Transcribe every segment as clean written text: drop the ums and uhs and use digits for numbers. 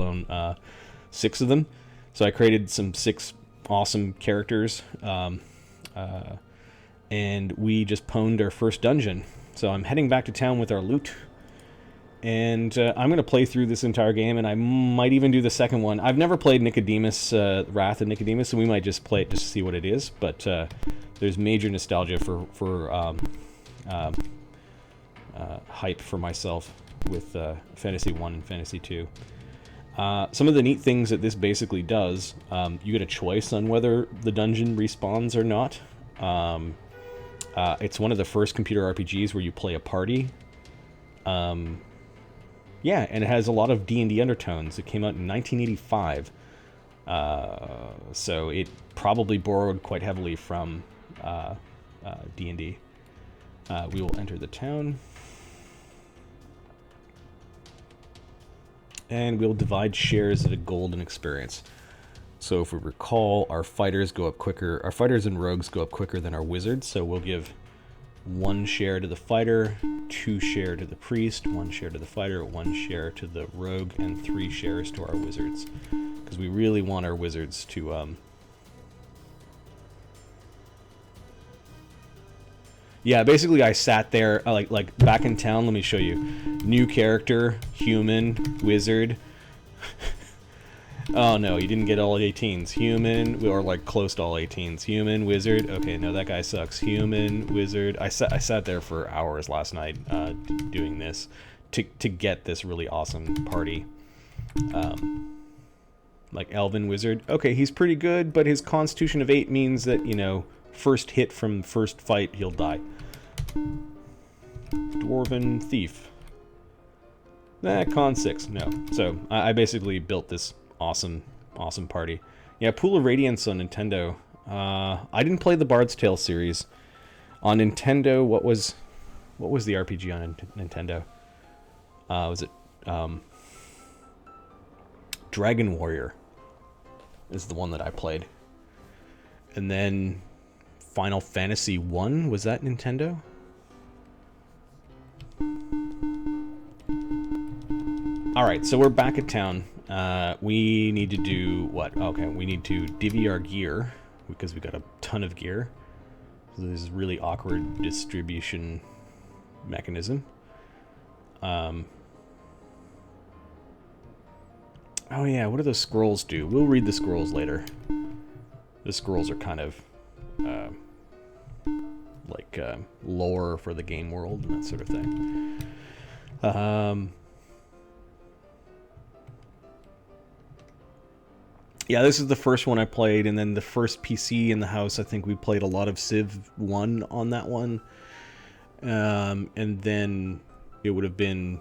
alone 6 of them. So I created some 6 awesome characters, and we just pwned our first dungeon. So I'm heading back to town with our loot, and I'm going to play through this entire game, and I might even do the second one. I've never played Nicodemus, Wrath of Nicodemus, so we might just play it just to see what it is, but there's major nostalgia for hype for myself with Phantasy I and Phantasy II. Some of the neat things that this basically does, you get a choice on whether the dungeon respawns or not. It's one of the first computer RPGs where you play a party. Yeah, and it has a lot of D&D undertones. It came out in 1985, so it probably borrowed quite heavily from D&D. We will enter the town. And we'll divide shares of a golden experience. So if we recall, our fighters go up quicker. Our fighters and rogues go up quicker than our wizards. So we'll give 1 share to the fighter, 2 share to the priest, 1 share to the fighter, 1 share to the rogue, and 3 shares to our wizards. Because we really want our wizards to... Yeah, basically I sat there, like back in town, let me show you. New character, human, wizard. Oh no, you didn't get all 18s. Human, or like close to all 18s. Human, wizard, okay, no, that guy sucks. Human, wizard. I sat there for hours last night doing this to get this really awesome party. Like Elven Wizard. Okay, he's pretty good, but his constitution of 8 means that, you know, first hit from first fight, he'll die. Dwarven Thief. Con 6, no. So, I basically built this awesome party. Yeah, Pool of Radiance on Nintendo. I didn't play the Bard's Tale series. On Nintendo, what was the RPG on Nintendo? Was it Dragon Warrior is the one that I played. And then Final Fantasy I, was that Nintendo? Alright, so we're back at town. We need to do what? Okay, we need to divvy our gear because we got a ton of gear. So this is really awkward distribution mechanism. Oh yeah, what do those scrolls do? We'll read the scrolls later. The scrolls are kind of like lore for the game world and that sort of thing. Yeah, this is the first one I played, and then the first PC in the house, I think we played a lot of Civ 1 on that one. And then it would have been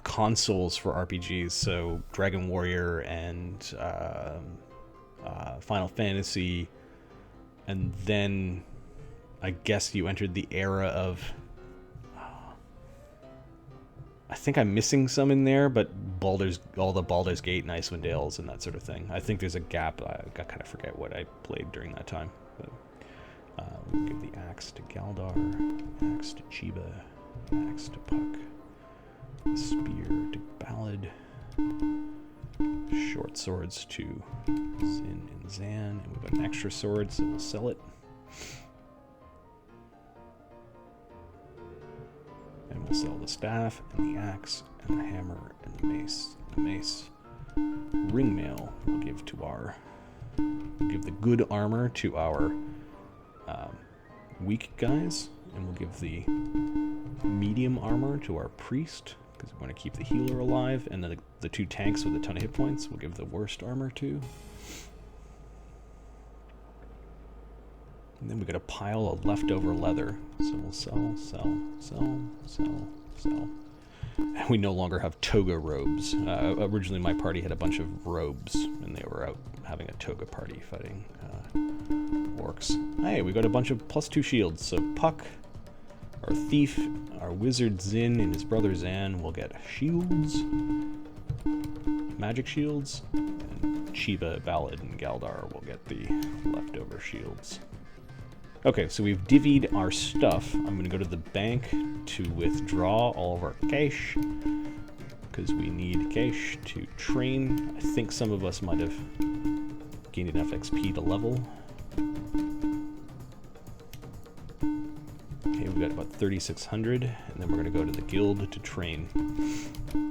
consoles for RPGs, so Dragon Warrior and Final Fantasy, and then I guess you entered the era of... I think I'm missing some in there, but all the Baldur's Gate and Icewind Dales and that sort of thing. I think there's a gap. I kind of forget what I played during that time. But we'll give the axe to Galdar, axe to Chiba, axe to Puck, the spear to Ballad, short swords to Zin and Zan, and we've got an extra sword, so we'll sell it. And we'll sell the staff, and the axe, and the hammer, and the mace. The mace. Ringmail we'll give to our... We'll give the good armor to our weak guys, and we'll give the medium armor to our priest, because we want to keep the healer alive, and then the 2 tanks with a ton of hit points we'll give the worst armor to. And then we got a pile of leftover leather. So we'll sell. And we no longer have toga robes. Originally my party had a bunch of robes, and they were out having a toga party fighting orcs. Hey, we got a bunch of +2 shields. So Puck, our thief, our wizard Zin, and his brother Zan will get shields. Magic shields. And Chiba, Ballad, and Galdar will get the leftover shields. Okay, so we've divvied our stuff. I'm going to go to the bank to withdraw all of our cash, because we need cash to train. I think some of us might have gained enough XP to level. Okay, we got about 3,600, and then we're going to go to the guild to train.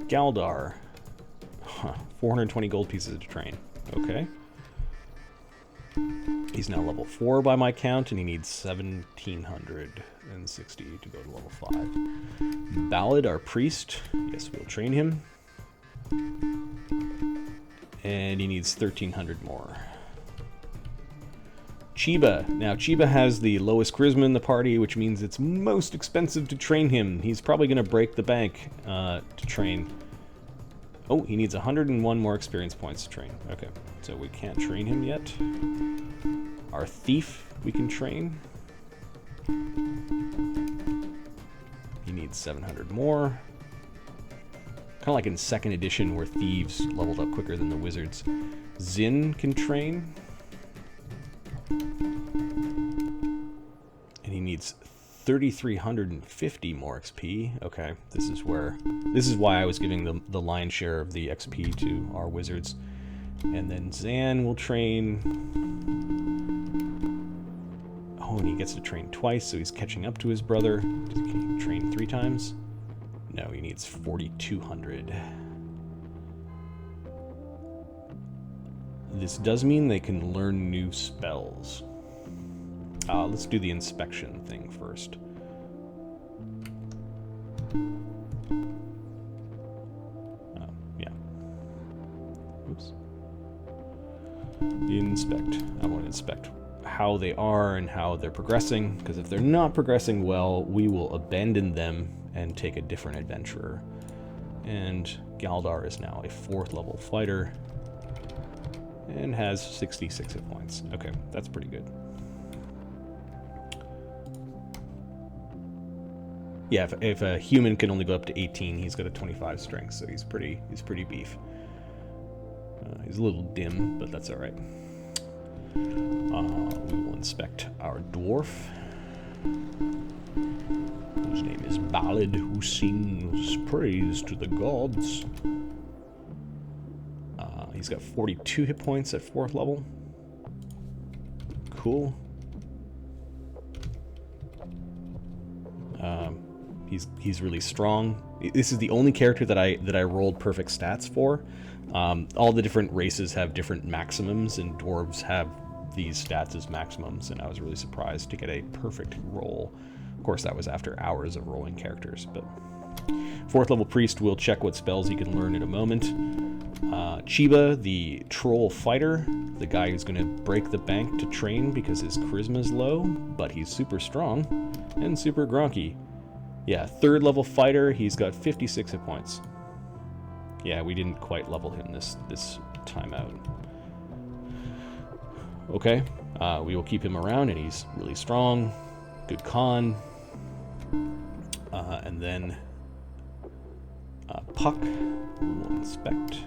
Galdar. 420 gold pieces to train. Okay. He's now level 4 by my count, and he needs 1,760 to go to level 5. Ballad, our priest. Yes, we'll train him. And he needs 1,300 more. Chiba. Now, Chiba has the lowest charisma in the party, which means it's most expensive to train him. He's probably going to break the bank to train. Oh, he needs 101 more experience points to train. Okay, so we can't train him yet. Our thief we can train. He needs 700 more. Kind of like in 2nd edition where thieves leveled up quicker than the wizards. Zin can train. And he needs 3,350 more XP. Okay, this is why I was giving the lion's share of the XP to our wizards. And then Zan will train. Oh, and he gets to train twice, so he's catching up to his brother. Can he train 3 times? No, he needs 4,200. This does mean they can learn new spells. Let's do the inspection thing first. Yeah. Oops. Inspect. I want to inspect how they are and how they're progressing, because if they're not progressing well, we will abandon them and take a different adventurer. And Galdar is now a 4th level fighter and has 66 hit points. Okay, that's pretty good. Yeah, if a human can only go up to 18, he's got a 25 strength, so he's pretty beef. He's a little dim, but that's all right. We will inspect our dwarf, whose name is Ballad, who sings praise to the gods. He's got 42 hit points at 4th level. Cool. He's really strong. This is the only character that I rolled perfect stats for. All the different races have different maximums, and dwarves have these stats as maximums, and I was really surprised to get a perfect roll. Of course, that was after hours of rolling characters, but 4th level priest will check what spells he can learn in a moment. Chiba, the troll fighter, the guy who's going to break the bank to train because his charisma is low, but he's super strong and super gronky. Yeah, 3rd level fighter, he's got 56 hit points. Yeah, we didn't quite level him this time out. Okay, we will keep him around, and he's really strong, good con. And then Puck, we will inspect.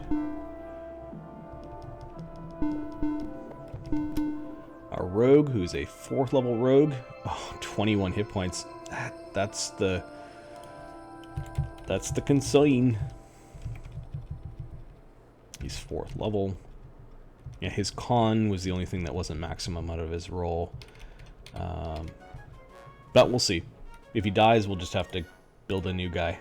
Our rogue, who's a 4th level rogue, 21 hit points. That's the consign. He's 4th level. Yeah, his con was the only thing that wasn't maximum out of his roll. But we'll see. If he dies, we'll just have to build a new guy.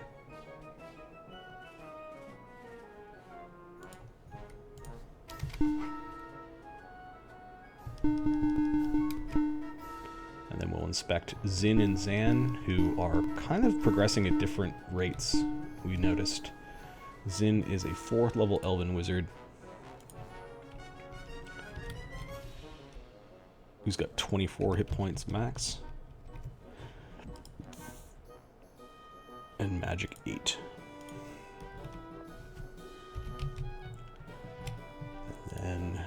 And then we'll inspect Zin and Zan, who are kind of progressing at different rates, we noticed. Zin is a 4th level elven wizard who's got 24 hit points max. And magic 8. And then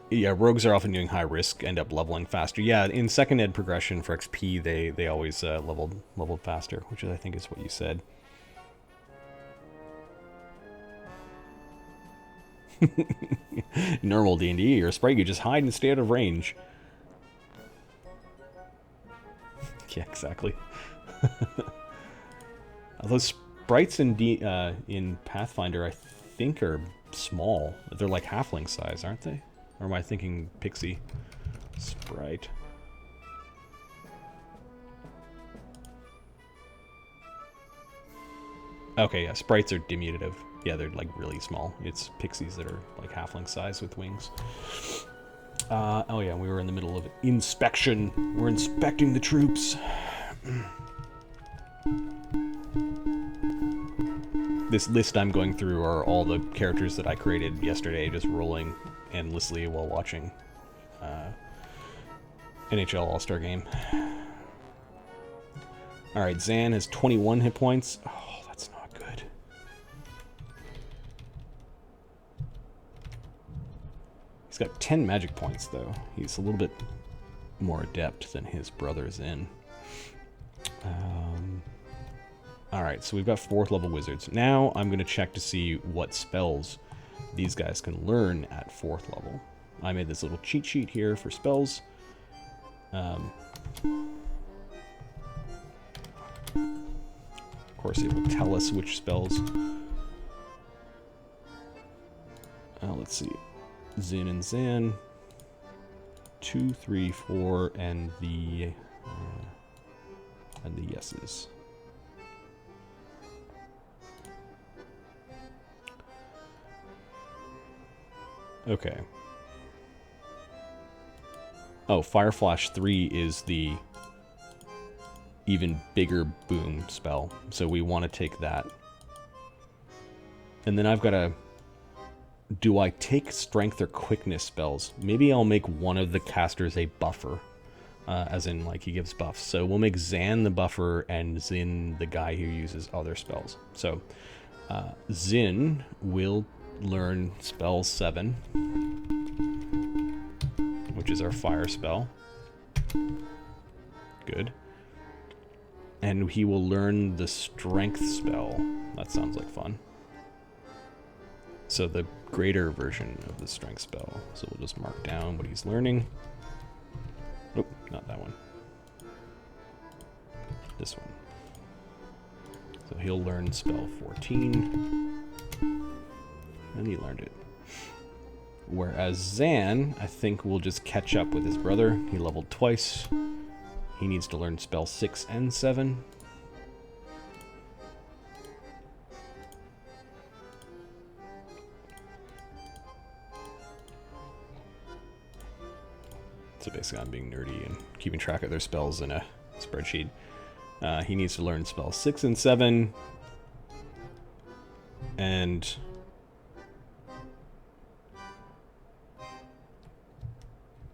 yeah, rogues are often doing high risk, end up leveling faster. Yeah, in 2nd ed progression for XP, they always leveled faster, which I think is what you said. Normal D&D, you're a sprite, you just hide and stay out of range. Yeah, exactly. Those sprites in Pathfinder, I think, are small. They're like halfling size, aren't they? Or am I thinking pixie sprite? Okay, yeah, sprites are diminutive. Yeah, they're like really small. It's pixies that are like halfling size with wings. Oh yeah, we were in the middle of inspection. We're inspecting the troops. This list I'm going through are all the characters that I created yesterday, just rolling endlessly while watching NHL All-Star Game. Alright, Zan has 21 hit points. Oh, that's not good. He's got 10 magic points, though. He's a little bit more adept than his brother Zin. Alright, so we've got 4th level wizards. Now I'm going to check to see what spells these guys can learn at 4th level. I made this little cheat sheet here for spells. Of course, it will tell us which spells. Let's see. Zin and Zan. 2, 3, 4, and the yeses. Okay. Oh, Fire Flash 3 is the even bigger boom spell, so we want to take that. And then I've got to... Do I take strength or quickness spells? Maybe I'll make one of the casters a buffer, as in, like, he gives buffs. So we'll make Zan the buffer and Zin the guy who uses other spells. So Zin will learn spell 7, which is our fire spell. Good. And he will learn the strength spell. That sounds like fun. So the greater version of the strength spell. So we'll just mark down what he's learning. Nope, not that one. This one. So he'll learn spell 14. And he learned it. Whereas Zan, I think, will just catch up with his brother. He leveled twice. He needs to learn spell 6 and 7. So basically I'm being nerdy and keeping track of their spells in a spreadsheet. He needs to learn spell 6 and 7. And...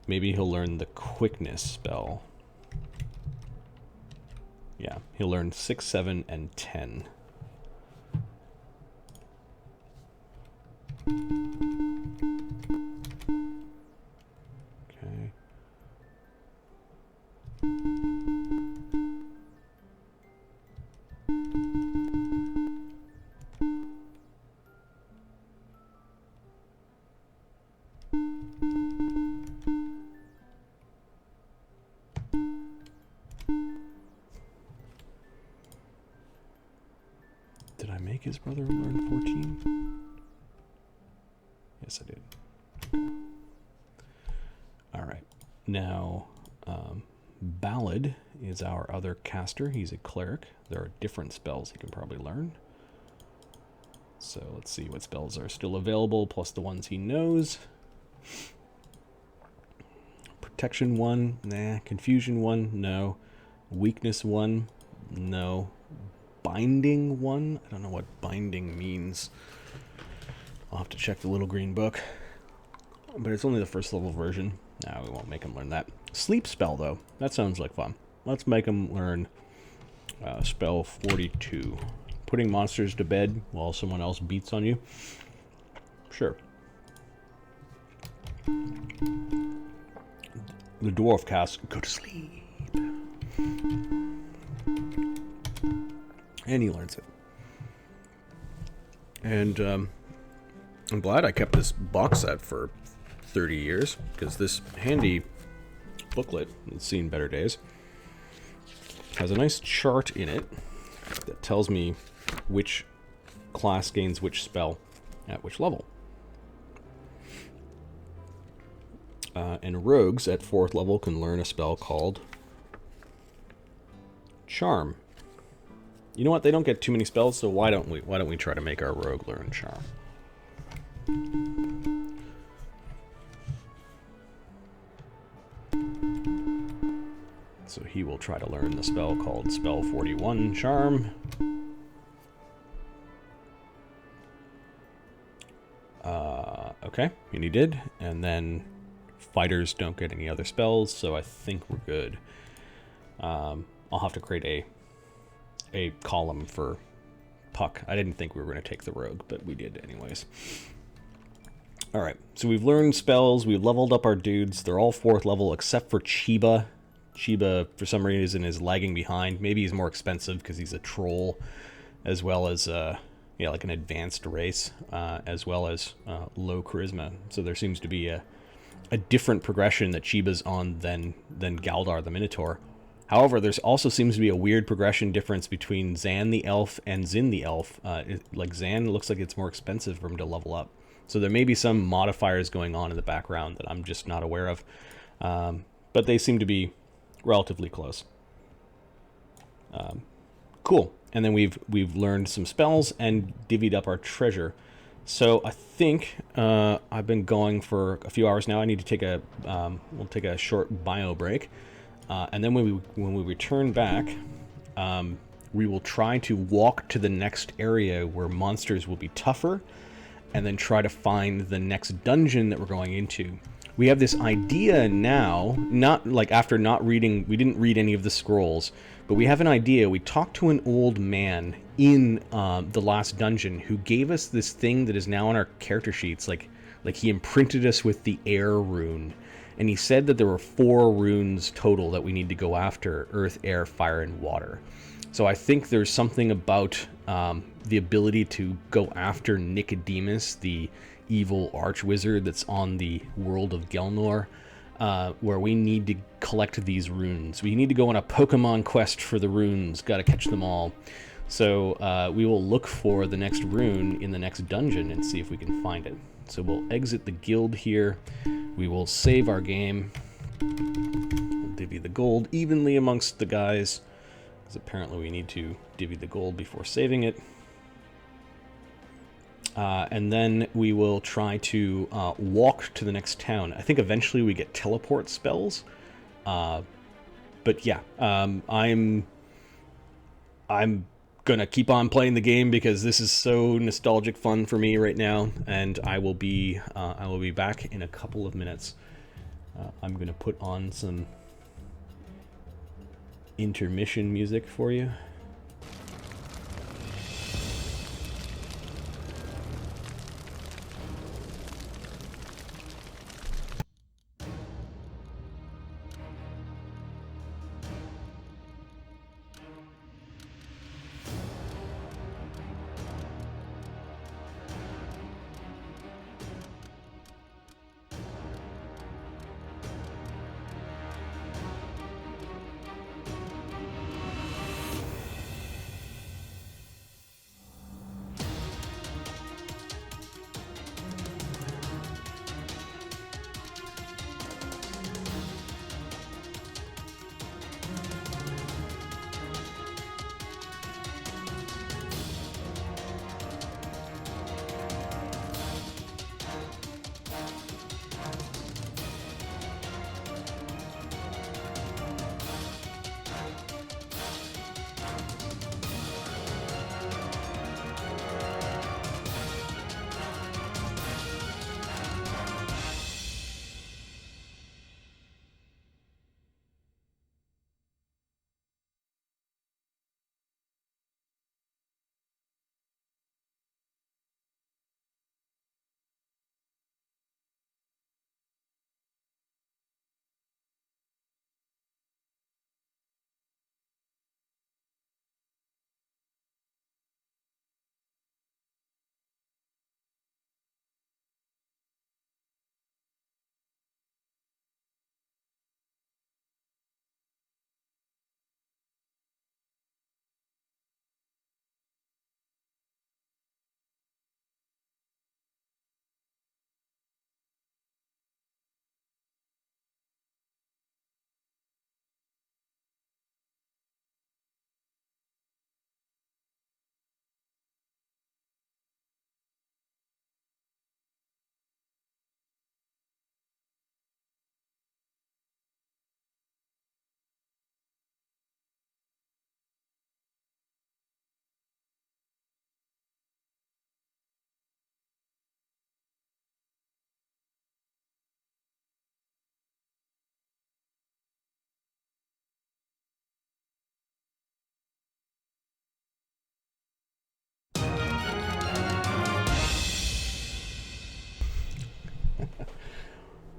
maybe he'll learn the quickness spell. Yeah, he'll learn 6, 7, and 10. Okay. Did I make his brother learn 14? Yes, I did. Okay. All right. Now, Ballad is our other caster. He's a cleric. There are different spells he can probably learn. So let's see what spells are still available, plus the ones he knows. Protection 1, nah. Confusion 1, no. Weakness 1, no. Binding 1? I don't know what binding means. I'll have to check the little green book. But it's only the first level version. No, we won't make him learn that. Sleep spell, though. That sounds like fun. Let's make him learn spell 42. Putting monsters to bed while someone else beats on you. Sure. The dwarf casts go to sleep. And he learns it. And I'm glad I kept this box set for 30 years, because this handy booklet has seen better days. has a nice chart in it that tells me which class gains which spell at which level. And rogues at 4th level can learn a spell called Charm. You know what? They don't get too many spells, so why don't we try to make our rogue learn Charm? So he will try to learn the spell called Spell 41 Charm. Okay, and he did, and then fighters don't get any other spells, so I think we're good. I'll have to create a column for Puck. I didn't think we were going to take the rogue, but we did anyways. Alright, so we've learned spells, we've leveled up our dudes. They're all 4th level except for Chiba. Chiba, for some reason, is lagging behind. Maybe he's more expensive because he's a troll, as well as like an advanced race, as well as low charisma. So there seems to be a different progression that Chiba's on than Galdar the Minotaur. However, there also seems to be a weird progression difference between Zan the Elf and Zin the Elf. Like Zan looks like it's more expensive for him to level up. So there may be some modifiers going on in the background that I'm just not aware of. But they seem to be relatively close. Cool. And then we've learned some spells and divvied up our treasure. So I think I've been going for a few hours now. I need to take we'll take a short bio break. And then when we return back, we will try to walk to the next area where monsters will be tougher, and then try to find the next dungeon that we're going into. We have this idea now, not like after not reading, we didn't read any of the scrolls, but we have an idea. We talked to an old man in the last dungeon who gave us this thing that is now on our character sheets, like he imprinted us with the air rune. And he said that there were 4 runes total that we need to go after: earth, air, fire, and water. So I think there's something about the ability to go after Nicodemus, the evil archwizard that's on the world of Gelnor, where we need to collect these runes. We need to go on a Pokemon quest for the runes. Got to catch them all. So we will look for the next rune in the next dungeon and see if we can find it. So we'll exit the guild here. We will save our game. We'll divvy the gold evenly amongst the guys, because apparently we need to divvy the gold before saving it. And then we will try to walk to the next town. I think eventually we get teleport spells. But yeah, I'm gonna keep on playing the game because this is so nostalgic fun for me right now, and I will be back in a couple of minutes. I'm gonna put on some intermission music for you.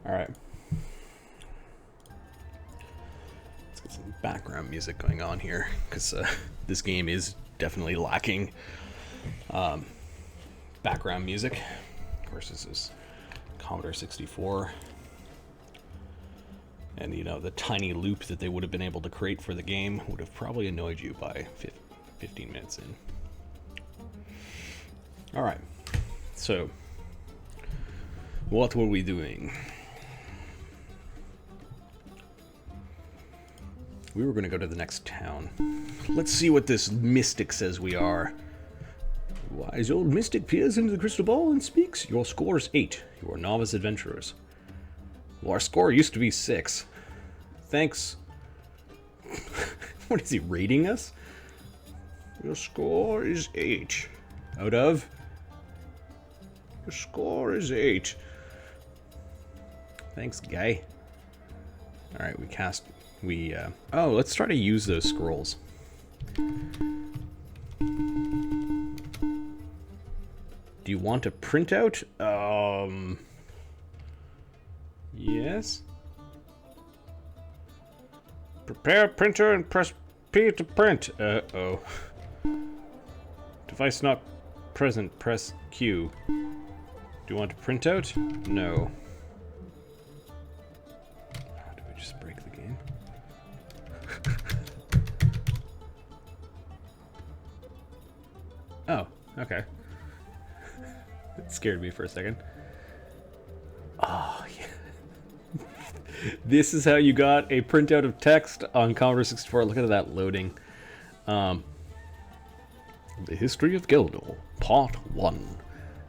Alright. Let's get some background music going on here, because this game is definitely lacking background music. Of course, this is Commodore 64. And, you know, the tiny loop that they would have been able to create for the game would have probably annoyed you by 15 minutes in. Alright, so what were we doing? We were going to go to the next town. Let's see what this mystic says we are. Wise old mystic peers into the crystal ball and speaks. Your score is 8. You are novice adventurers. Well, our score used to be 6. Thanks. What is he rating us? Your score is 8. Out of? Your score is 8. Thanks, guy. Alright, oh, let's try to use those scrolls. Do you want a printout? Yes? Prepare printer and press P to print. Uh-oh. Device not present, press Q. Do you want a printout? No. Oh, did we just break the game? Oh, okay. It scared me for a second. Oh, yeah. This is how you got a printout of text on Commodore 64. Look at that loading. The History of Geldor, Part 1.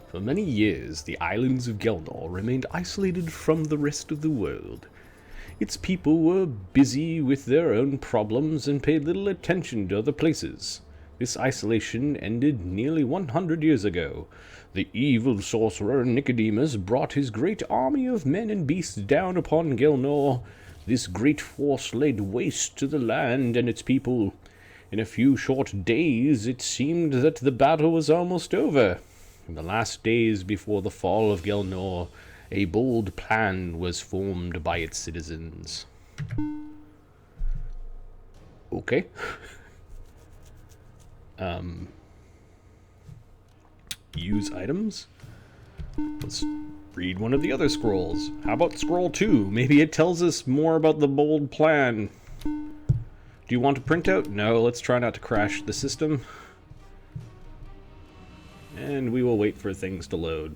For many years, the islands of Geldor remained isolated from the rest of the world. Its people were busy with their own problems and paid little attention to other places. This isolation ended nearly 100 years ago. The evil sorcerer Nicodemus brought his great army of men and beasts down upon Gelnor. This great force laid waste to the land and its people. In a few short days, it seemed that the battle was almost over. In the last days before the fall of Gelnor, a bold plan was formed by its citizens. Okay. Use items. Let's read one of the other scrolls. How about scroll 2? Maybe it tells us more about the bold plan. Do you want a printout? No, let's try not to crash the system. And we will wait for things to load.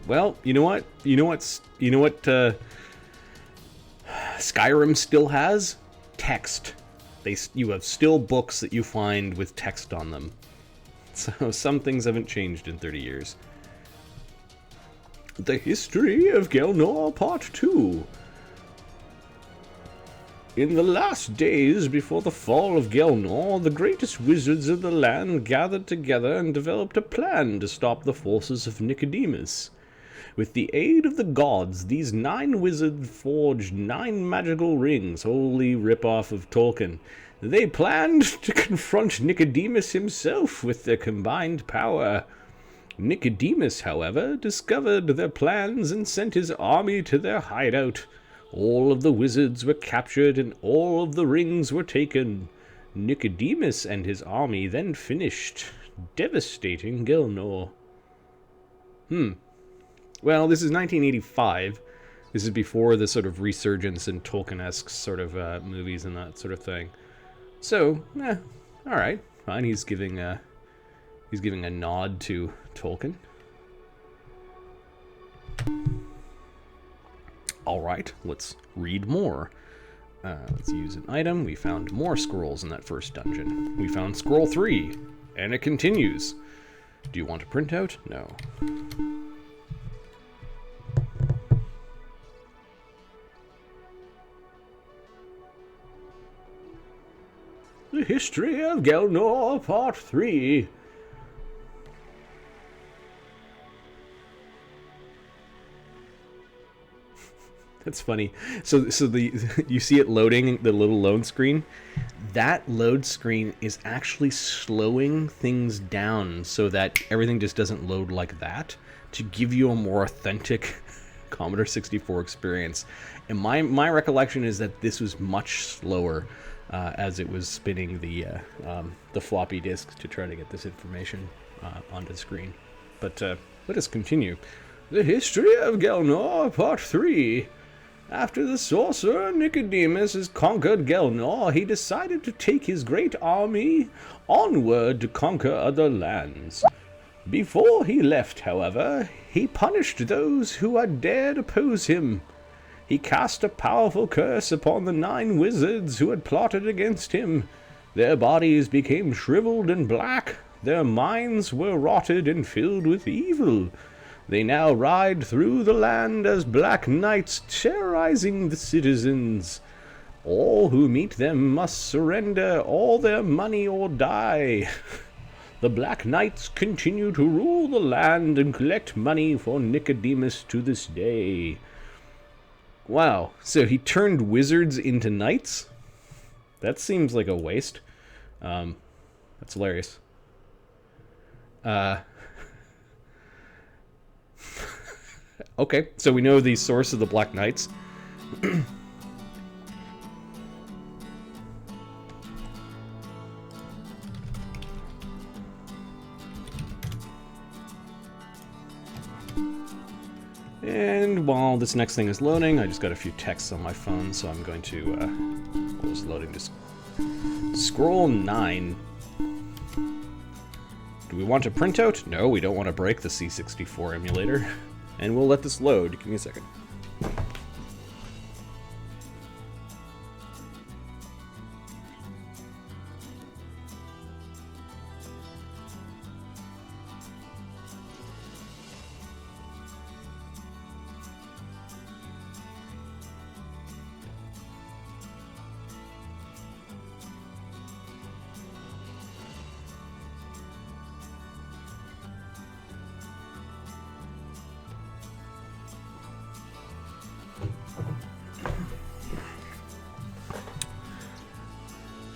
Well, you know what? You know what Skyrim still has? Text. You have still books that you find with text on them. So some things haven't changed in 30 years. The History of Gelnor, Part 2. In the last days before the fall of Gelnor, the greatest wizards of the land gathered together and developed a plan to stop the forces of Nicodemus. With the aid of the gods, these 9 wizards forged 9 magical rings, wholly rip-off of Tolkien. They planned to confront Nicodemus himself with their combined power. Nicodemus, however, discovered their plans and sent his army to their hideout. All of the wizards were captured and all of the rings were taken. Nicodemus and his army then finished, devastating Gelnor. Well, this is 1985. This is before the sort of resurgence in Tolkien-esque sort of movies and that sort of thing. So, all right, fine. He's giving a nod to Tolkien. All right, let's read more. Let's use an item. We found more scrolls in that first dungeon. We found scroll 3, and it continues. Do you want a printout? No. The History of Gelnor, Part 3. That's funny. So the you see it loading the little load screen. That load screen is actually slowing things down so that everything just doesn't load like that, to give you a more authentic Commodore 64 experience. And my recollection is that this was much slower as it was spinning the floppy disk to try to get this information onto the screen. But let us continue. The History of Gelnor, Part 3. After the sorcerer Nicodemus has conquered Gelnor, he decided to take his great army onward to conquer other lands. Before he left, however, he punished those who had dared oppose him. He cast a powerful curse upon the 9 wizards who had plotted against him. Their bodies became shriveled and black. Their minds were rotted and filled with evil. They now ride through the land as black knights, terrorizing the citizens. All who meet them must surrender all their money or die. The Black Knights continue to rule the land and collect money for Nicodemus to this day. Wow, so he turned wizards into knights? That seems like a waste. That's hilarious. Okay, so we know the source of the Black Knights. And while this next thing is loading, I just got a few texts on my phone, so I'm going to, while it's loading, just scroll 9. Do we want a printout? No, we don't want to break the C64 emulator. And we'll let this load. Give me a second.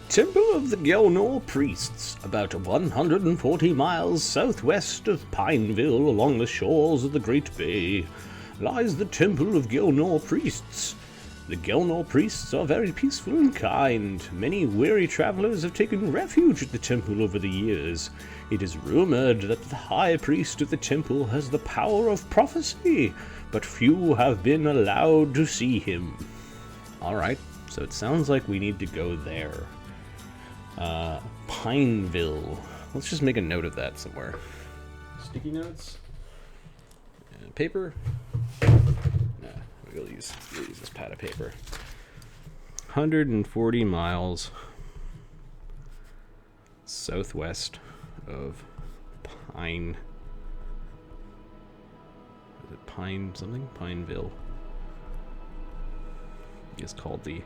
Temple of the Gelnor Priests, about 140 miles southwest of Pineville along the shores of the Great Bay, lies the Temple of Gelnor Priests. The Gelnor Priests are very peaceful and kind. Many weary travelers have taken refuge at the temple over the years. It is rumored that the High Priest of the temple has the power of prophecy, but few have been allowed to see him. Alright, so it sounds like we need to go there. Pineville. Let's just make a note of that somewhere. Sticky notes? Paper? Nah, we'll use this pad of paper. 140 miles southwest of Pine. Is it Pine something? Pineville. It's called the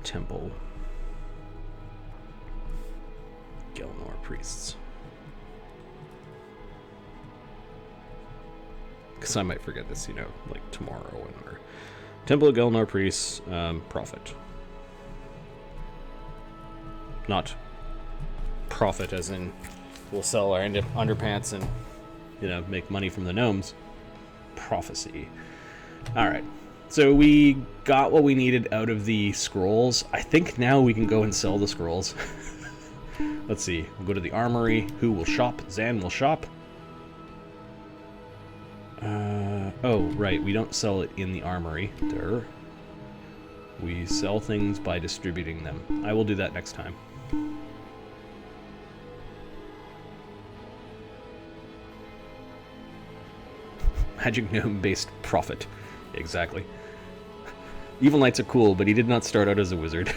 Temple Gelnor Priests. Because I might forget this, like tomorrow when we're Temple of Gelnor Priests, profit. Not profit as in we'll sell our underpants and, make money from the gnomes. Prophecy. Alright. So we got what we needed out of the scrolls. I think now we can go and sell the scrolls. Let's see. We'll go to the armory. Who will shop? Zan will shop. Oh, right. We don't sell it in the armory. Durr. We sell things by distributing them. I will do that next time. Magic Gnome-based profit. Exactly. Evil Knights are cool, but he did not start out as a wizard.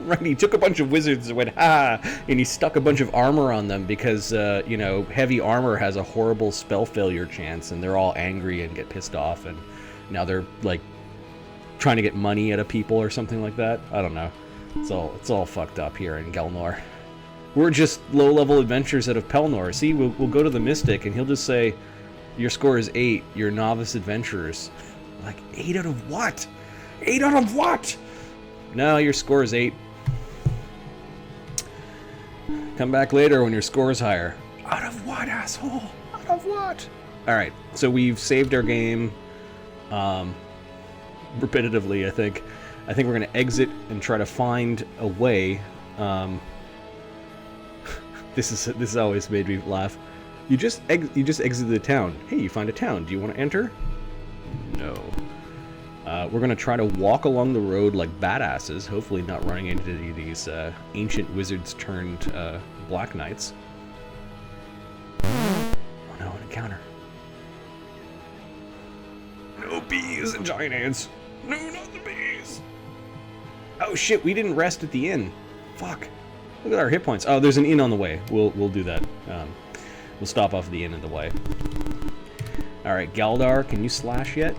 Right, he took a bunch of wizards and went, ha! And he stuck a bunch of armor on them because, heavy armor has a horrible spell failure chance, and they're all angry and get pissed off, and now they're, like, trying to get money out of people or something like that. I don't know. It's all fucked up here in Gelnor. We're just low-level adventurers out of Pelnor. See, we'll go to the Mystic, and he'll just say, Your score is 8. You're novice adventurers. Like, 8 out of what? 8 out of what? No, your score is 8. Come back later when your score is higher. Out of what, asshole? Out of what? Alright, so we've saved our game repetitively, I think. I think we're going to exit and try to find a way. This has always made me laugh. You just exited the town. Hey, you find a town. Do you want to enter? No. We're going to try to walk along the road like badasses, hopefully not running into these ancient wizards turned black knights. Oh no, an encounter. No bees and giant ants. No, not the bees. Oh shit, we didn't rest at the inn. Fuck. Look at our hit points. Oh, there's an inn on the way. We'll do that. We'll stop off the inn on the way. Alright, Galdar, can you slash yet?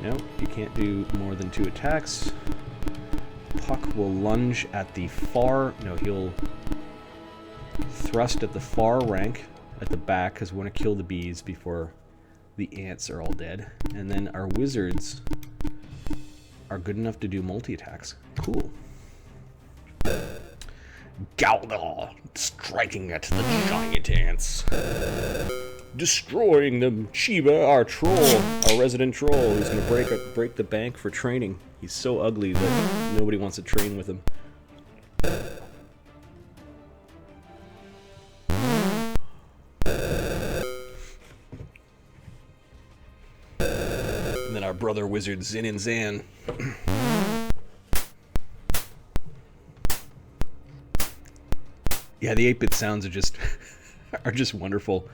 No, you can't do more than 2 attacks. Puck will lunge at the far... No, he'll thrust at the far rank at the back, because we want to kill the bees before the ants are all dead. And then our wizards are good enough to do multi-attacks. Cool. Galdar, striking at the giant ants. Destroying them. Chiba, our troll, our resident troll, who's going to break the bank for training. He's so ugly that nobody wants to train with him. And then our brother wizard Zin and Zan. Yeah, the 8-bit sounds are just wonderful.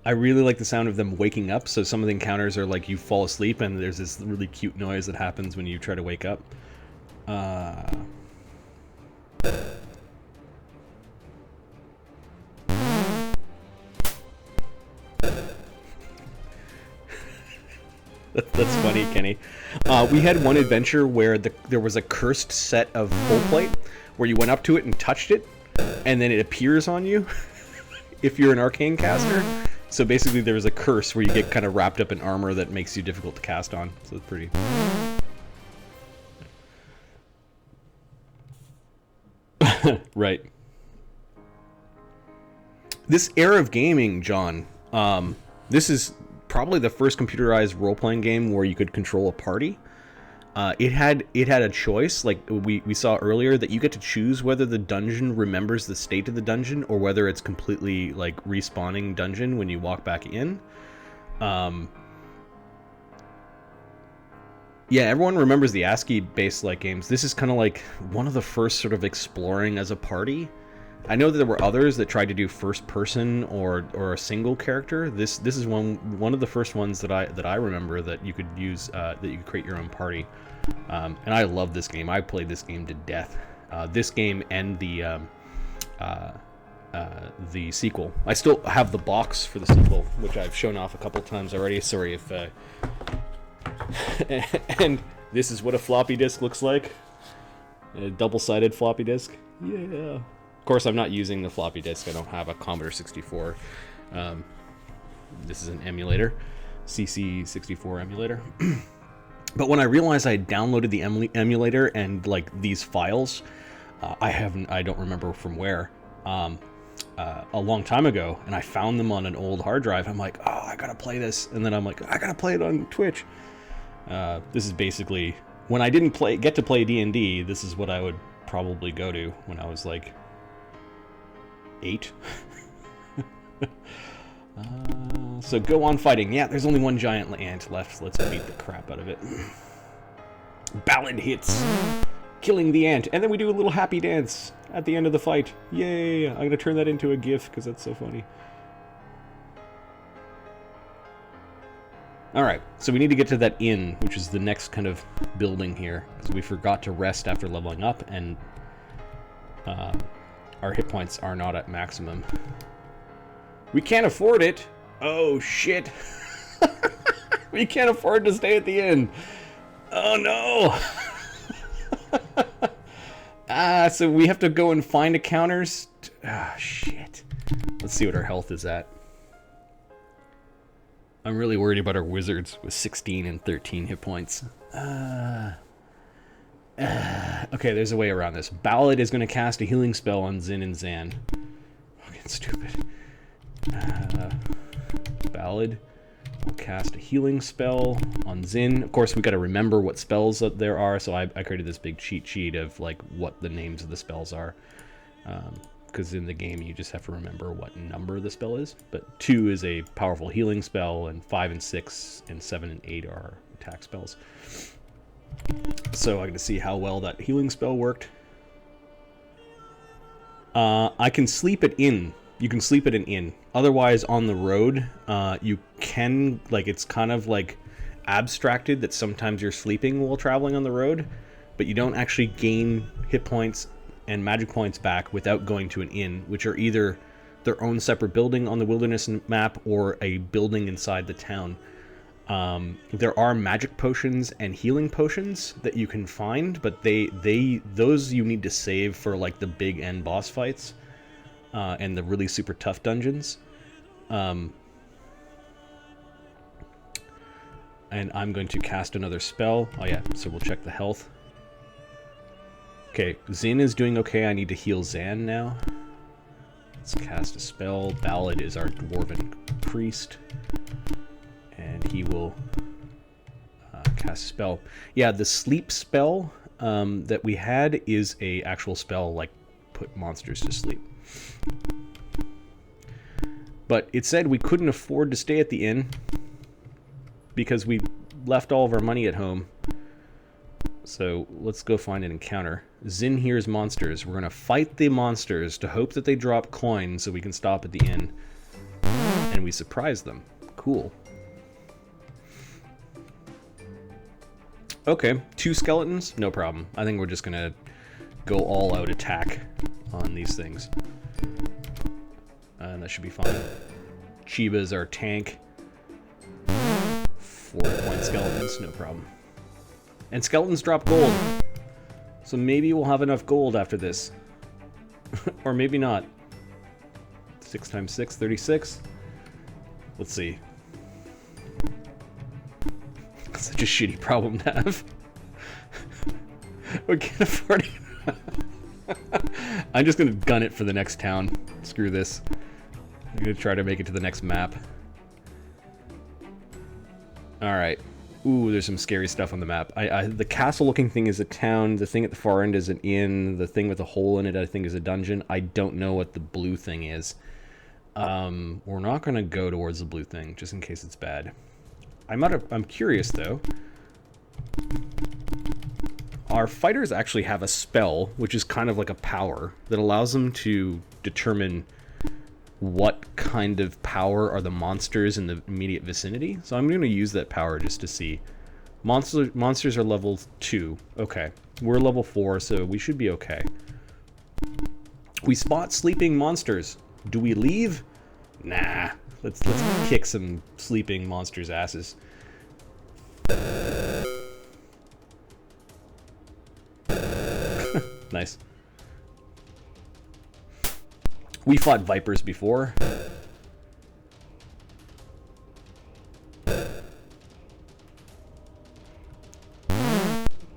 I really like the sound of them waking up, so some of the encounters are like you fall asleep and there's this really cute noise that happens when you try to wake up. That's funny, Kenny. We had one adventure where there was a cursed set of full plate where you went up to it and touched it, and then it appears on you if you're an arcane caster. So basically there was a curse where you get kind of wrapped up in armor that makes you difficult to cast on. So it's pretty... Right. This era of gaming, John, this is probably the first computerized role-playing game where you could control a party. It had a choice, like we saw earlier, that you get to choose whether the dungeon remembers the state of the dungeon or whether it's completely like respawning dungeon when you walk back in. Yeah, everyone remembers the ASCII-based like games. This is kind of like one of the first sort of exploring as a party. I know that there were others that tried to do first person or a single character. This is one of the first ones that I remember that you could use that you could create your own party. And I love this game. I played this game to death. This game and the sequel. I still have the box for the sequel, which I've shown off a couple times already. Sorry if. And this is what a floppy disk looks like. A double-sided floppy disk. Yeah. Of course, I'm not using the floppy disk. I don't have a Commodore 64. This is an emulator, CC64 emulator. But when I realized I had downloaded the emulator and like these files, I don't remember from where, a long time ago, and I found them on an old hard drive. I'm like, oh, I gotta play this, and then I'm like, I gotta play it on Twitch. This is basically when I didn't get to play D&D. This is what I would probably go to when I was like 8. So go on fighting. Yeah, there's only one giant ant left. Let's beat the crap out of it. Ballad hits, killing the ant, and then we do a little happy dance at the end of the fight. Yay! I'm gonna turn that into a GIF because that's so funny. Alright, so we need to get to that inn, which is the next kind of building here, because we forgot to rest after leveling up, and our hit points are not at maximum. We can't afford it! Oh, shit! We can't afford to stay at the inn! Oh, no! So we have to go and find shit. Let's see what our health is at. I'm really worried about our wizards with 16 and 13 hit points. Okay, there's a way around this. Ballad is going to cast a healing spell on Zin and Zan. Fucking stupid. Ballad will cast a healing spell on Zin. Of course, we got to remember what spells that there are, so I created this big cheat sheet of like what the names of the spells are. Because in the game you just have to remember what number the spell is. But 2 is a powerful healing spell, and 5 and 6 and 7 and 8 are attack spells. So I'm going to see how well that healing spell worked. I can sleep at inn. You can sleep at an inn. Otherwise, on the road, you can, like, it's kind of like abstracted that sometimes you're sleeping while traveling on the road, but you don't actually gain hit points and magic points back without going to an inn, which are either their own separate building on the wilderness map or a building inside the town. There are magic potions and healing potions that you can find, but those you need to save for like the big end boss fights and the really super tough dungeons. And I'm going to cast another spell. Oh yeah, so we'll check the health. Okay, Zin is doing okay. I need to heal Zan now. Let's cast a spell. Ballad is our dwarven priest. And he will cast a spell. Yeah, the sleep spell that we had is a actual spell, like put monsters to sleep. But it said we couldn't afford to stay at the inn because we left all of our money at home. So let's go find an encounter. Zin hears monsters. We're going to fight the monsters to hope that they drop coins so we can stop at the inn. And we surprise them. Cool. Okay, 2 skeletons, no problem. I think we're just gonna go all out attack on these things. And that should be fine. Chiba's our tank. 4-point skeletons, no problem. And skeletons drop gold. So maybe we'll have enough gold after this. Or maybe not. 6 times 6, 36. Let's see. Such a shitty problem to have. We can't afford it. I'm just gonna gun it for the next town. Screw this. I'm gonna try to make it to the next map. Alright. Ooh, there's some scary stuff on the map. The castle-looking thing is a town. The thing at the far end is an inn. The thing with a hole in it, I think, is a dungeon. I don't know what the blue thing is. We're not gonna go towards the blue thing, just in case it's bad. I'm curious, though. Our fighters actually have a spell, which is kind of like a power, that allows them to determine what kind of power are the monsters in the immediate vicinity. So I'm going to use that power just to see. Monsters are level 2. Okay. We're level 4, so we should be okay. We spot sleeping monsters. Do we leave? Nah. Let's kick some sleeping monsters' asses. Nice. We fought vipers before.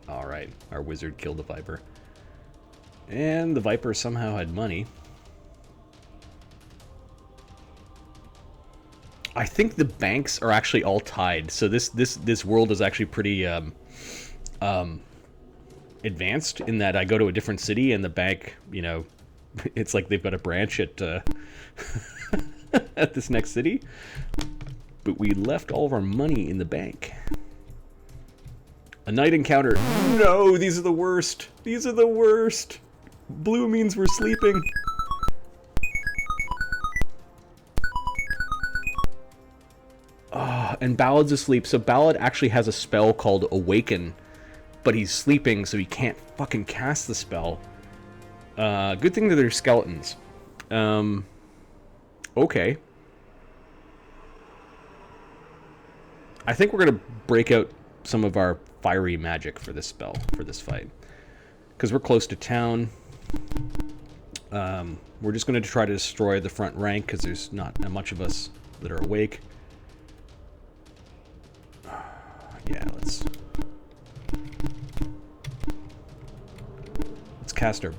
Alright, our wizard killed the viper. And the viper somehow had money. I think the banks are actually all tied, so this world is actually pretty advanced in that I go to a different city and the bank, you know, it's like they've got a branch at at this next city. But we left all of our money in the bank. A night encounter. No, these are the worst. These are the worst. Blue means we're sleeping. And Ballad's asleep, so Ballad actually has a spell called Awaken, but he's sleeping, so he can't fucking cast the spell. Good thing that they're skeletons. Okay. I think we're gonna break out some of our fiery magic for this spell, for this fight. Because we're close to town. We're just gonna try to destroy the front rank, because there's not much of us that are awake. Yeah, let's cast our...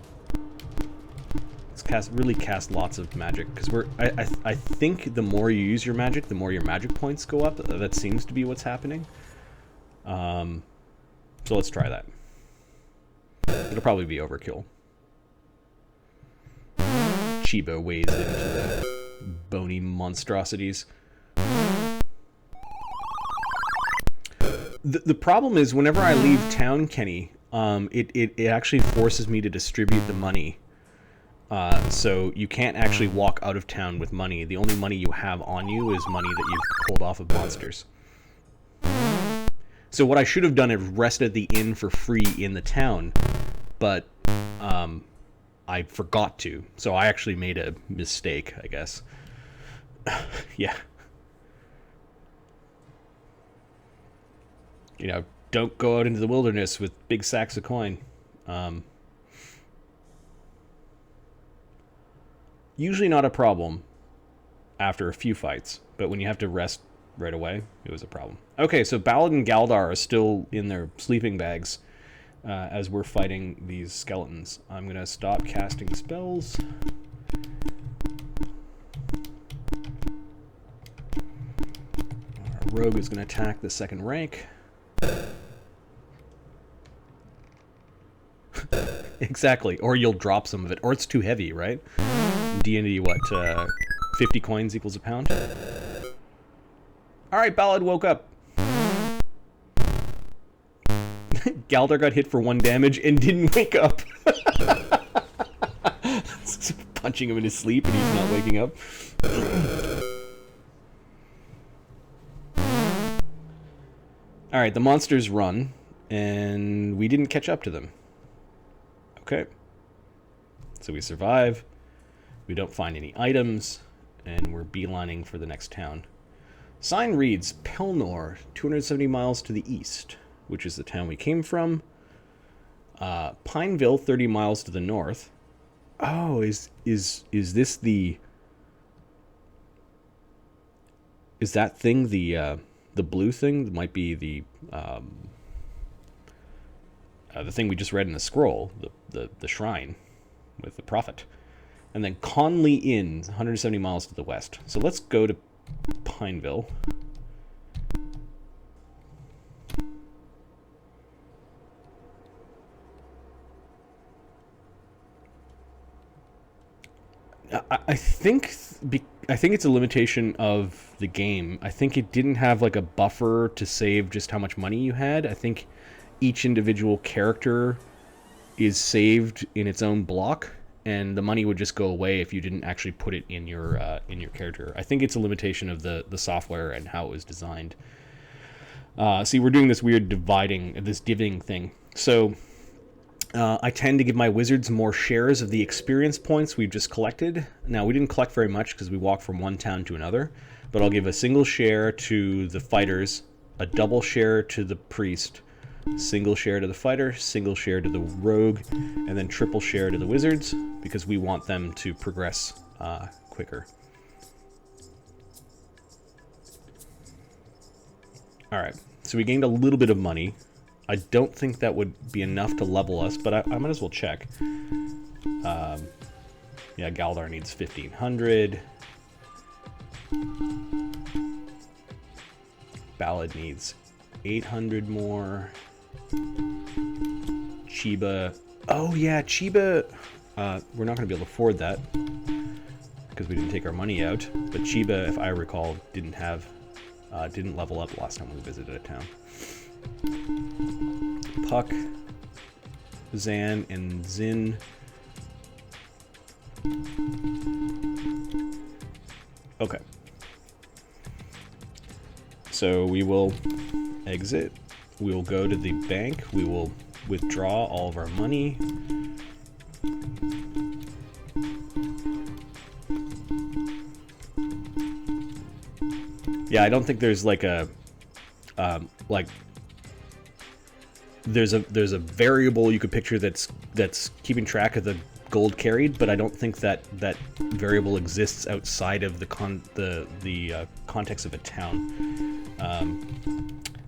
really cast lots of magic, because I think the more you use your magic, the more your magic points go up. That seems to be what's happening. So let's try that. It'll probably be overkill. Chiba wades into the bony monstrosities. The problem is, whenever I leave town, Kenny, it actually forces me to distribute the money. So you can't actually walk out of town with money. The only money you have on you is money that you've pulled off of monsters. So what I should have done is rested at the inn for free in the town, but I forgot to. So I actually made a mistake, I guess. Yeah. You know, don't go out into the wilderness with big sacks of coin. Usually not a problem after a few fights, but when you have to rest right away, it was a problem. Okay, so Ballad and Galdar are still in their sleeping bags as we're fighting these skeletons. I'm going to stop casting spells. Our rogue is going to attack the second rank. Exactly, or you'll drop some of it, or it's too heavy, right? D&D, what, 50 coins equals a pound? Alright, Ballad woke up. Galdar got hit for 1 damage and didn't wake up. Punching him in his sleep and he's not waking up. Alright, the monsters run, and we didn't catch up to them. Okay. So we survive. We don't find any items, and we're beelining for the next town. Sign reads Pelnor, 270 miles to the east, which is the town we came from. Pineville, 30 miles to the north. Oh, is this the... Is that thing the blue thing? That might be the thing we just read in the scroll, the shrine with the prophet. And then Conley Inn, 170 miles to the west. So let's go to Pineville. I think it's a limitation of the game. I think it didn't have like a buffer to save just how much money you had. I think each individual character is saved in its own block, and the money would just go away if you didn't actually put it in your character. I think it's a limitation of the software and how it was designed. See, we're doing this weird divvying thing. So I tend to give my wizards more shares of the experience points we've just collected. Now, we didn't collect very much because we walked from one town to another, but I'll give a single share to the fighters, a double share to the priest, single share to the fighter, single share to the rogue, and then triple share to the wizards, because we want them to progress quicker. Alright, so we gained a little bit of money. I don't think that would be enough to level us, but I might as well check. Yeah, Galdar needs 1,500. Ballad needs 800 more. Chiba. Oh yeah, Chiba. We're not going to be able to afford that because we didn't take our money out. But Chiba, if I recall, didn't level up last time we visited a town. Puck, Zan, and Zin. Okay. So we will exit. We will go to the bank. We will withdraw all of our money. Yeah, I don't think there's like a there's a variable you could picture that's keeping track of the gold carried, but I don't think that variable exists outside of the context of a town.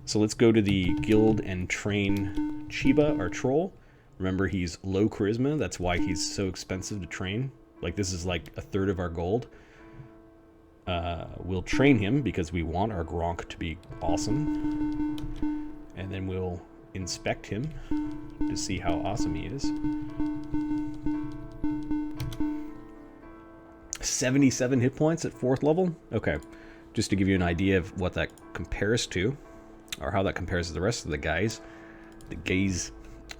So let's go to the guild and train Chiba, our troll. Remember, he's low charisma. That's why he's so expensive to train. Like, this is like a third of our gold. We'll train him because we want our Gronk to be awesome. And then we'll inspect him to see how awesome he is. 77 hit points at 4th level? Okay, just to give you an idea of what that compares to, or how that compares to the rest of the guys.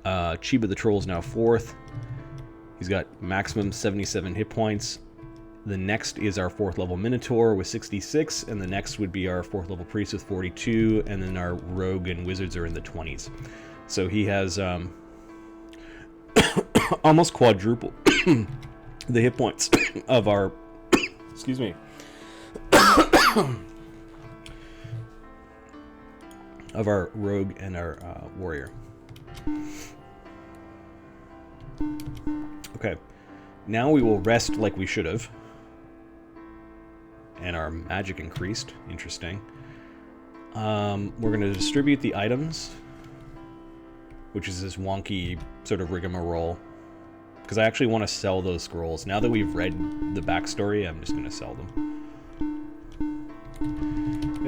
Chiba the Troll is now 4th. He's got maximum 77 hit points. The next is our 4th level Minotaur with 66, and the next would be our 4th level Priest with 42, and then our Rogue and Wizards are in the 20s. So he has almost quadruple the hit points of our excuse me of our Rogue and our Warrior. Okay, now we will rest like we should have. And our magic increased. Interesting. We're going to distribute the items, which is this wonky sort of rigmarole. Because I actually want to sell those scrolls. Now that we've read the backstory, I'm just going to sell them.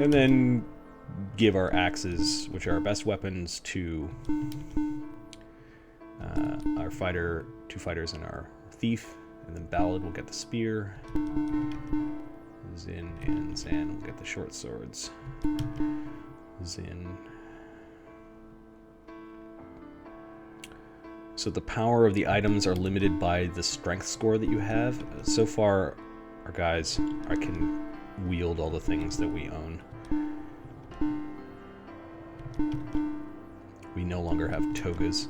And then give our axes, which are our best weapons, to our fighter, 2 fighters, and our thief. And then Ballad will get the spear. Zin and Zan will get the short swords. Zin. So the power of the items are limited by the strength score that you have. So far, our guys can wield all the things that we own. We no longer have togas.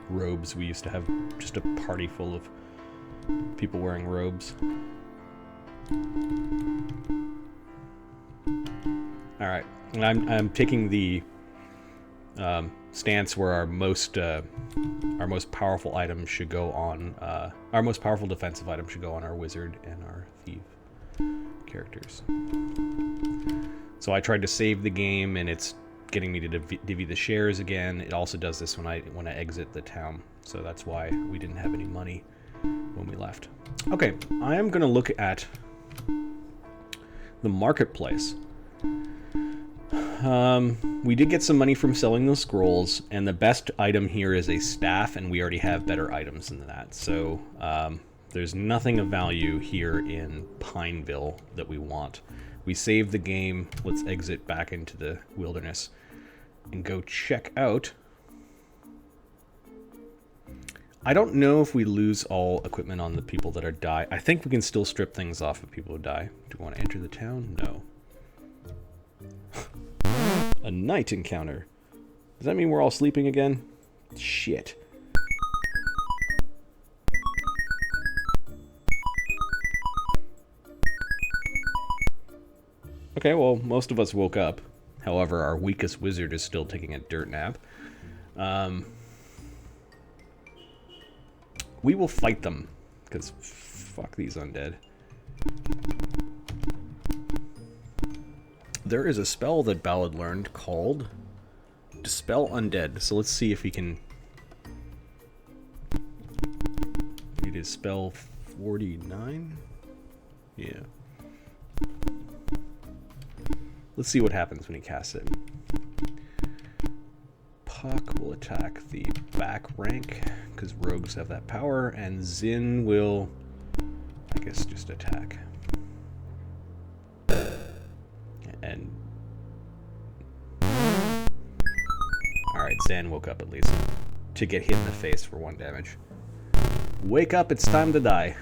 Robes. We used to have just a party full of people wearing robes. All right, and I'm taking the stance where our most powerful items should go on. Our most powerful defensive item should go on our wizard and our thief characters. So I tried to save the game, and it's getting me to divvy the shares again. It also does this when I exit the town, so that's why we didn't have any money when we left. Okay, I am going to look at the marketplace. We did get some money from selling those scrolls, and the best item here is a staff, and we already have better items than that. So there's nothing of value here in Pineville that we want. We saved the game. Let's exit back into the wilderness and go check out. I don't know if we lose all equipment on the people that are die. I think we can still strip things off of people who die. Do we want to enter the town? No. A night encounter. Does that mean we're all sleeping again? Shit. Okay, well, most of us woke up. However, our weakest wizard is still taking a dirt nap. We will fight them, because fuck these undead. There is a spell that Ballad learned called Dispel Undead. So let's see if we can... It is spell 49? Yeah. Let's see what happens when he casts it. Puck will attack the back rank, because rogues have that power, and Zin will, I guess, just attack. And... Alright, Zan woke up at least, to get hit in the face for 1 damage. Wake up, it's time to die.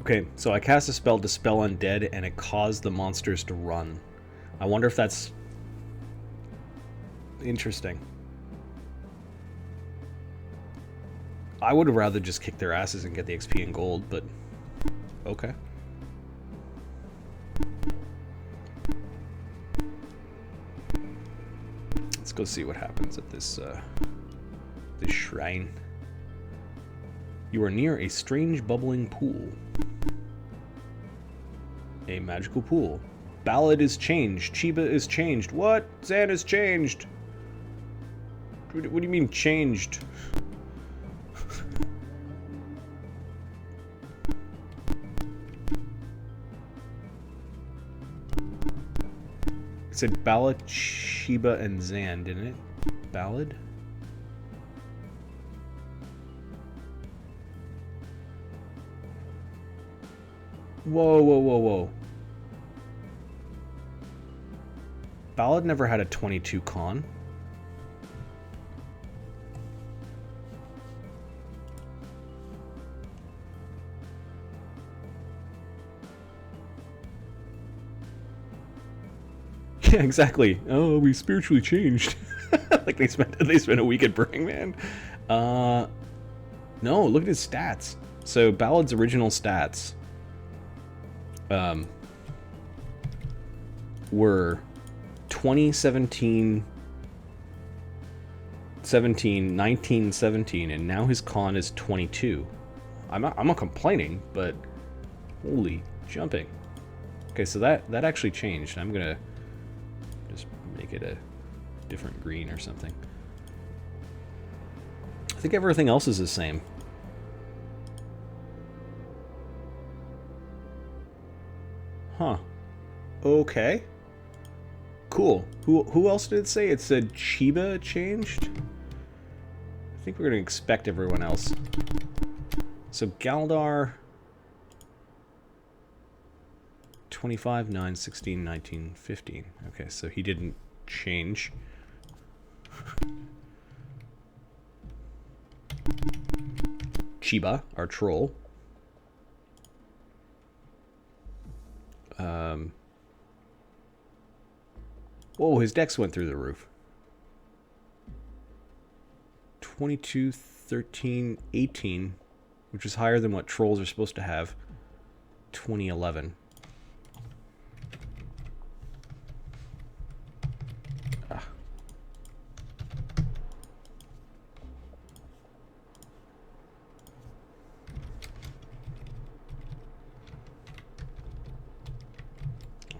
Okay, so I cast a spell, Dispel Undead, and it caused the monsters to run. I wonder if that's interesting. I would have rather just kick their asses and get the XP and gold, but okay. Let's go see what happens at this this shrine. You are near a strange bubbling pool. A magical pool. Ballad is changed. Chiba is changed. What? Zan is changed. What do you mean changed? It said Ballad, Chiba, and Zan, didn't it? Ballad? Whoa, whoa, whoa, whoa. Ballad never had a 22 con. Yeah, exactly. Oh, we spiritually changed. Like they spent a week at Burning Man. No, look at his stats. So Ballad's original stats were 2017, 17, 19, 17, and now his con is 22. I'm not complaining, but holy jumping. Okay, so that actually changed. I'm gonna just make it a different green or something. I think everything else is the same. Huh. Okay. Cool. Who else did it say? It said Chiba changed? I think we're going to expect everyone else. So Galdar... 25, 9, 16, 19, 15. Okay, so he didn't change. Chiba, our troll. Whoa, his dex went through the roof. 22, 13, 18, which is higher than what trolls are supposed to have. 2011. Ah.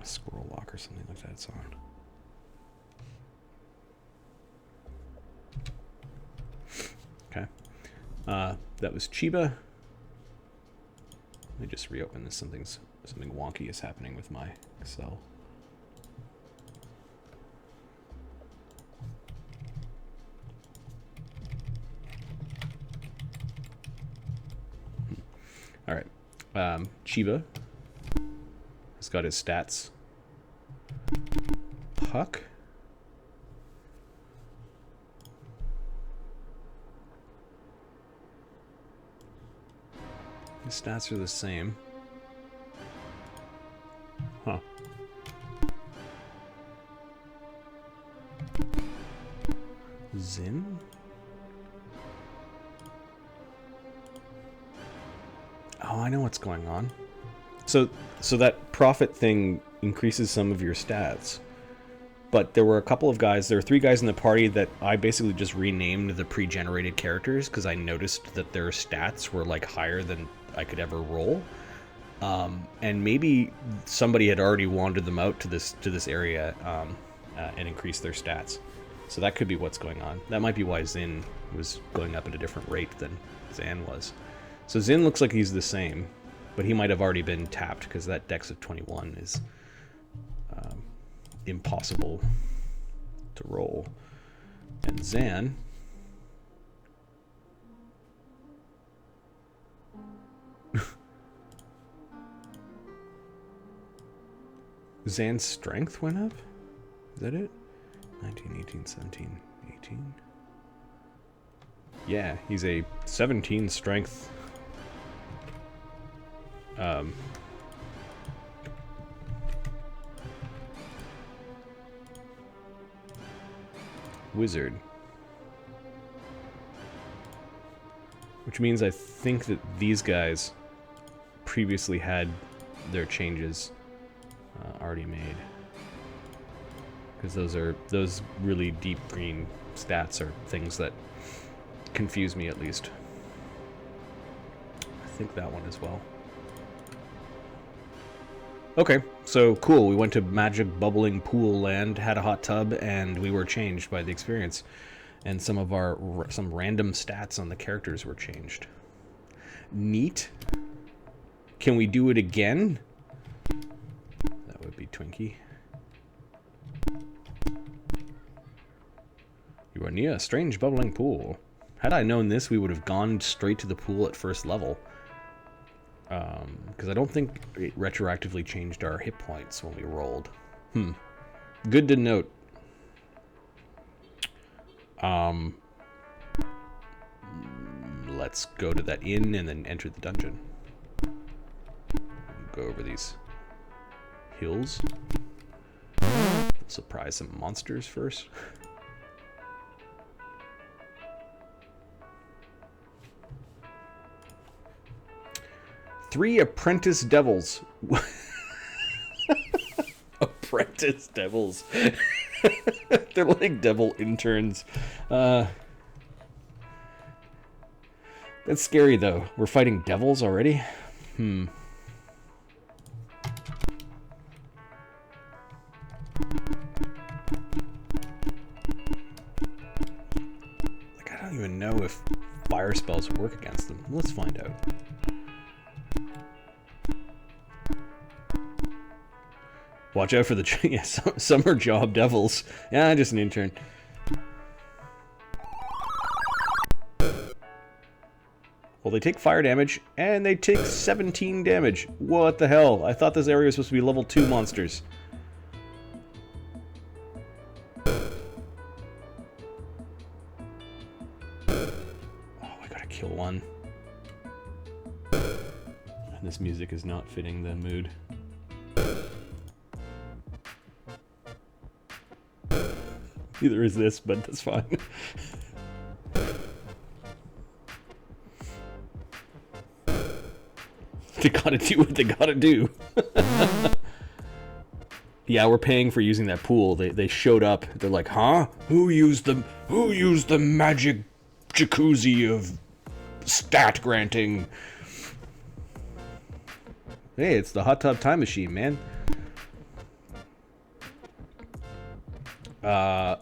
A squirrel lock or something like that, it's on. Okay. That was Chiba. Let me just reopen this. Something wonky is happening with my Excel. All right. Chiba has got his stats. Puck. His stats are the same. Huh. Zin? Oh, I know what's going on. So that profit thing increases some of your stats. But there were a couple of guys, there were 3 guys in the party that I basically just renamed the pre-generated characters because I noticed that their stats were like higher than I could ever roll. And maybe somebody had already wandered them out to this area and increased their stats. So that could be what's going on. That might be why Zin was going up at a different rate than Zan was. So Zin looks like he's the same, but he might have already been tapped because that dex of 21 is impossible to roll. And Zan... Zan's strength went up? Is that it? 19, 18, 17, 18? Yeah, he's a 17 strength. Wizard. Which means I think that these guys previously had their changes already made. Because those really deep green stats are things that confuse me at least. I think that one as well. Okay, so cool. We went to magic bubbling pool land, had a hot tub, and we were changed by the experience. And some random stats on the characters were changed. Neat. Can we do it again? That would be Twinkie. You are near a strange bubbling pool. Had I known this, we would have gone straight to the pool at first level. Because I don't think it retroactively changed our hit points when we rolled. Good to note. Let's go to that inn and then enter the dungeon. Go over these hills. Surprise some monsters first. 3 apprentice devils. Apprentice devils. They're like devil interns. That's scary though. We're fighting devils already? Like, I don't even know if fire spells work against them. Let's find out. Watch out for the summer job devils. Yeah, just an intern. Well, they take fire damage, and they take 17 damage. What the hell? I thought this area was supposed to be level 2 monsters. Oh, I gotta kill one. This music is not fitting the mood. Neither is this, but that's fine. They gotta do what they gotta do. Yeah, we're paying for using that pool. They showed up. They're like, huh? Who used the magic jacuzzi of stat granting? Hey, it's the hot tub time machine, man.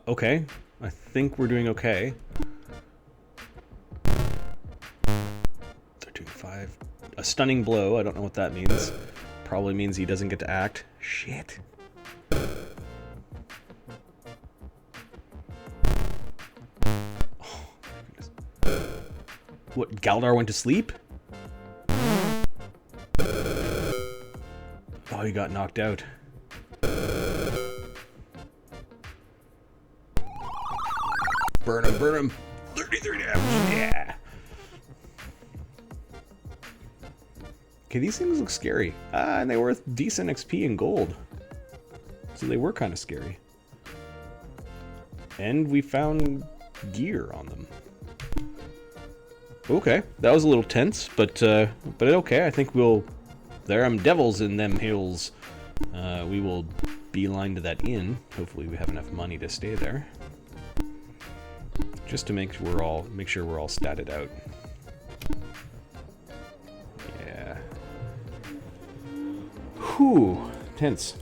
Okay. I think we're doing okay. They're doing 5. A stunning blow. I don't know what that means. Probably means he doesn't get to act. Shit. Oh, what? Galdar went to sleep? Oh, he got knocked out. Burn him, burn him. 33 damage. Yeah. Okay, these things look scary. And they were worth decent XP and gold. So they were kind of scary. And we found gear on them. Okay, that was a little tense, but okay. I think we'll... There are devils in them hills. We will beeline to that inn. Hopefully we have enough money to stay there. Just to make sure we're all statted out. Yeah. Whew, tense.